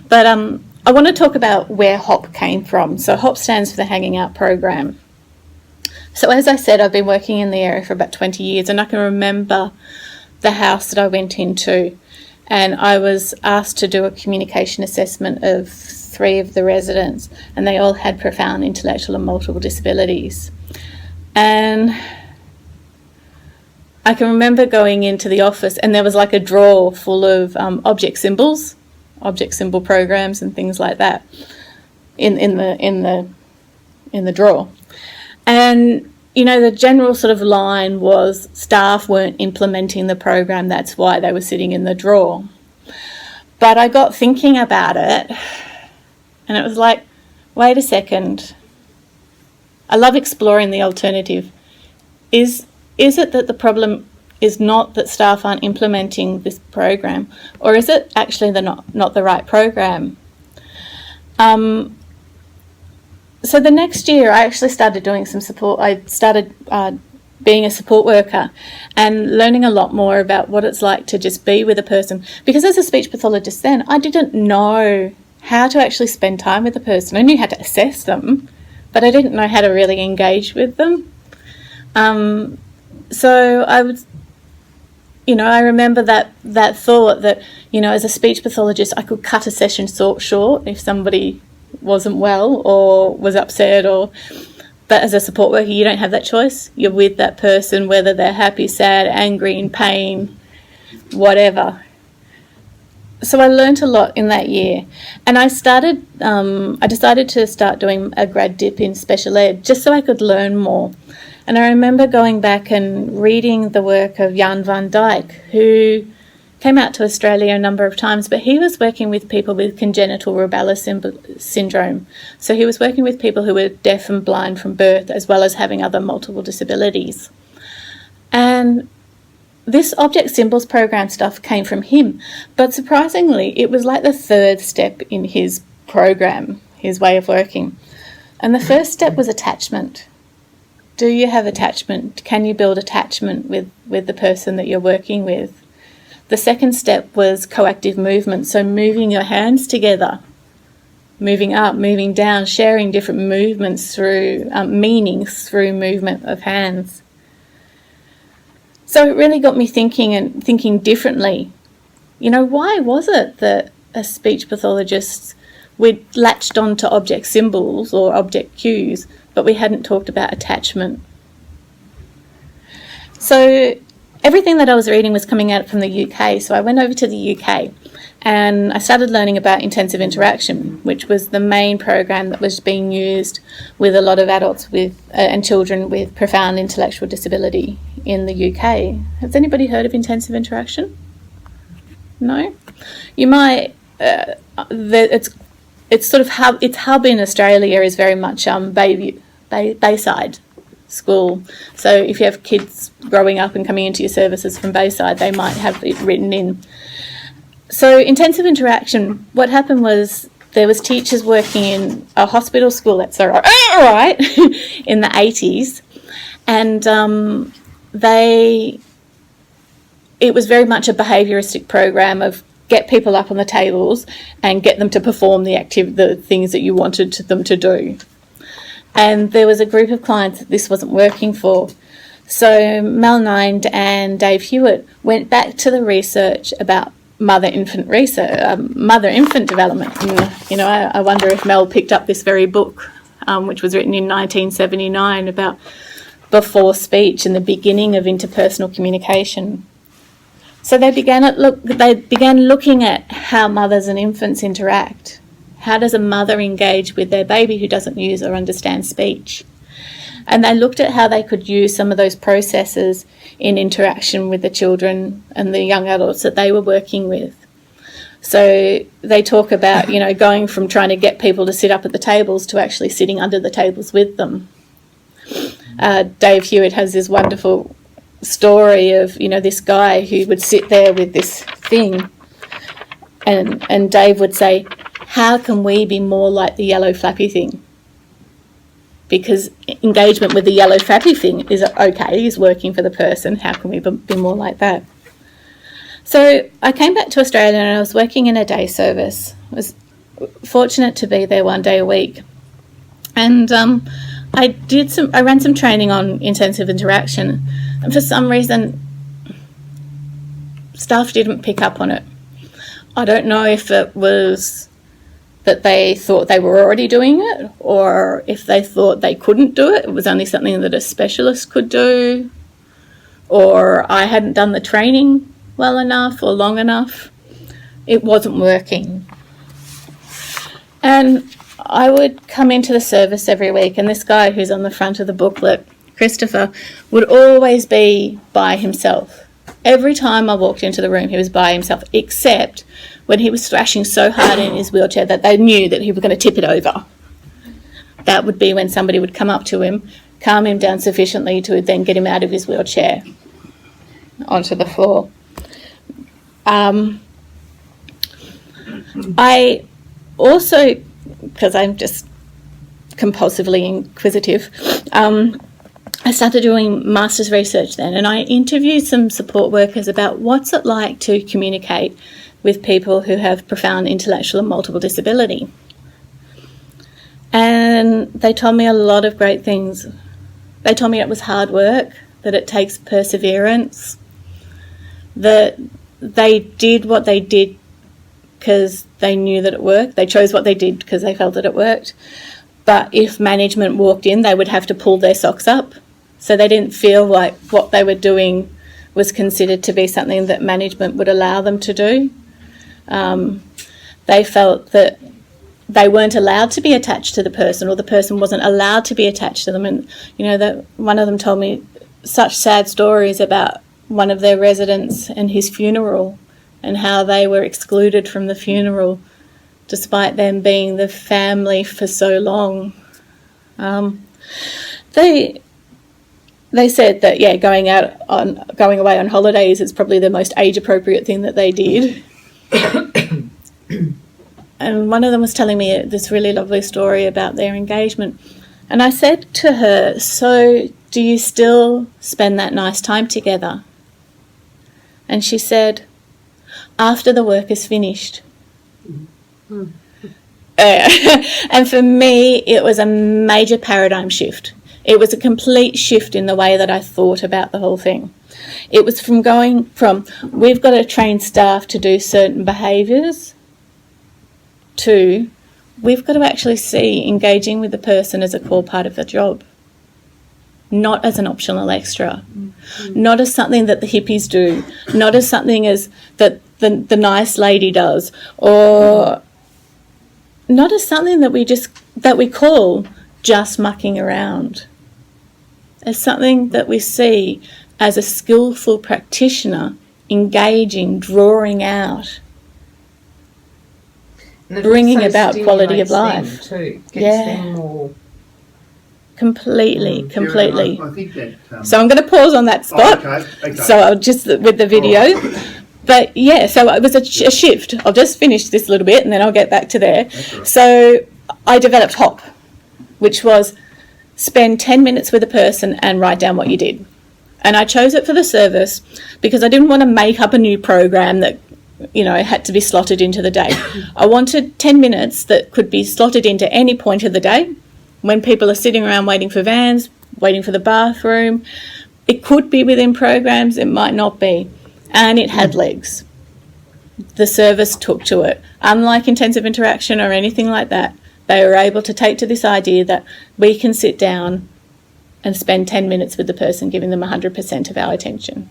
But I want to talk about where HOP came from. So HOP stands for the Hanging Out Program. So as I said, I've been working in the area for about 20 years, and I can remember the house that I went into, and I was asked to do a communication assessment of 3 of the residents, and they all had profound intellectual and multiple disabilities. And I can remember going into the office, and there was like a drawer full of object symbol programs and things like that in the drawer. And the general sort of line was staff weren't implementing the program, that's why they were sitting in the drawer. But I got thinking about it, and it was like, wait a second. I love exploring the alternative. Is it that the problem is not that staff aren't implementing this program, or is it actually not the right program? So the next year I actually started doing some support. I started being a support worker and learning a lot more about what it's like to just be with a person. Because as a speech pathologist then, I didn't know how to actually spend time with a person. I knew how to assess them, but I didn't know how to really engage with them. So I was, I remember that thought that, as a speech pathologist, I could cut a session short if somebody wasn't well or was upset, but as a support worker, you don't have that choice. You're with that person, whether they're happy, sad, angry, in pain, whatever. So I learnt a lot in that year, and I decided to start doing a grad dip in special ed just so I could learn more. And I remember going back and reading the work of Jan van Dijk, who came out to Australia a number of times, but he was working with people with congenital rubella syndrome. So he was working with people who were deaf and blind from birth, as well as having other multiple disabilities. And this object symbols program stuff came from him, but surprisingly, it was like the 3rd step in his program, his way of working. And the first step was attachment. Do you have attachment? Can you build attachment with the person that you're working with? The second step was coactive movement, so moving your hands together, moving up, moving down, sharing different movements through meanings through movement of hands. So it really got me thinking differently. Why was it that as speech pathologists we'd latched onto object symbols or object cues, but we hadn't talked about attachment? So everything that I was reading was coming out from the UK, so I went over to the UK and I started learning about intensive interaction, which was the main program that was being used with a lot of adults with and children with profound intellectual disability in the UK. Has anybody heard of intensive interaction? No? You might. It's sort of its hub in Australia is very much Bayside school. So if you have kids growing up and coming into your services from Bayside, they might have it written in. So intensive interaction, what happened was there was teachers working in a hospital school, that's all right, in the 80s, and it was very much a behaviouristic program of get people up on the tables and get them to perform the things that you wanted them to do. And there was a group of clients that this wasn't working for. So Mel Nind and Dave Hewitt went back to the research about mother-infant development. And, I wonder if Mel picked up this very book, which was written in 1979 about before speech and the beginning of interpersonal communication. So they began looking at how mothers and infants interact. How does a mother engage with their baby who doesn't use or understand speech? And they looked at how they could use some of those processes in interaction with the children and the young adults that they were working with. So they talk about, going from trying to get people to sit up at the tables to actually sitting under the tables with them. Dave Hewitt has this wonderful story of, this guy who would sit there with this thing and Dave would say, how can we be more like the yellow flappy thing? Because engagement with the yellow flappy thing is working for the person. How can we be more like that? So I came back to Australia and I was working in a day service. fortunate to be there one day a week. And I ran some training on intensive interaction, and for some reason staff didn't pick up on it. I don't know if it was that they thought they were already doing it, or if they thought they couldn't do it. It was only something that a specialist could do, or I hadn't done the training well enough or long enough. It wasn't working. And I would come into the service every week, and this guy who's on the front of the booklet, Christopher, would always be by himself. Every time I walked into the room, he was by himself, except when he was thrashing so hard in his wheelchair that they knew that he was going to tip it over. That would be when somebody would come up to him, calm him down sufficiently to then get him out of his wheelchair onto the floor. I also, because I'm just compulsively inquisitive, I started doing master's research then, and I interviewed some support workers about what's it like to communicate with people who have profound intellectual and multiple disability. And they told me a lot of great things. They told me it was hard work, that it takes perseverance, that they did what they did because they knew that it worked. They chose what they did because they felt that it worked. But if management walked in, they would have to pull their socks up. So they didn't feel like what they were doing was considered to be something that management would allow them to do. They felt that they weren't allowed to be attached to the person, or the person wasn't allowed to be attached to them. And, you know, that one of them told me such sad stories about one of their residents and his funeral, and how they were excluded from the funeral despite them being the family for so long. They said that, yeah, going away on holidays is probably the most age-appropriate thing that they did. And one of them was telling me this really lovely story about their engagement. And I said to her, so do you still spend that nice time together? And she said, after the work is finished. And for me, it was a major paradigm shift. It was a complete shift in the way that I thought about the whole thing. It was from going from, we've got to train staff to do certain behaviours, to, we've got to actually see engaging with the person as a core part of the job, not as an optional extra, not as something that the hippies do, not as something as that the nice lady does, or not as something that we call just mucking around. As something that we see as a skillful practitioner engaging, drawing out, bringing about quality of life. Too. Gets them more... Completely. I think that... So I'm going to pause on that spot. Okay. So I'll just, with the video. But yeah, so it was a shift. I'll just finish this little bit and then I'll get back to there. Right. So I developed HOP, which was spend 10 minutes with a person and write down what you did. And I chose it for the service because I didn't want to make up a new program that, you know, had to be slotted into the day. I wanted 10 minutes that could be slotted into any point of the day. When people are sitting around waiting for vans, waiting for the bathroom, it could be within programs, it might not be. And it had legs. The service took to it. Unlike intensive interaction or anything like that, they were able to take to this idea that we can sit down and spend 10 minutes with the person, giving them 100% of our attention.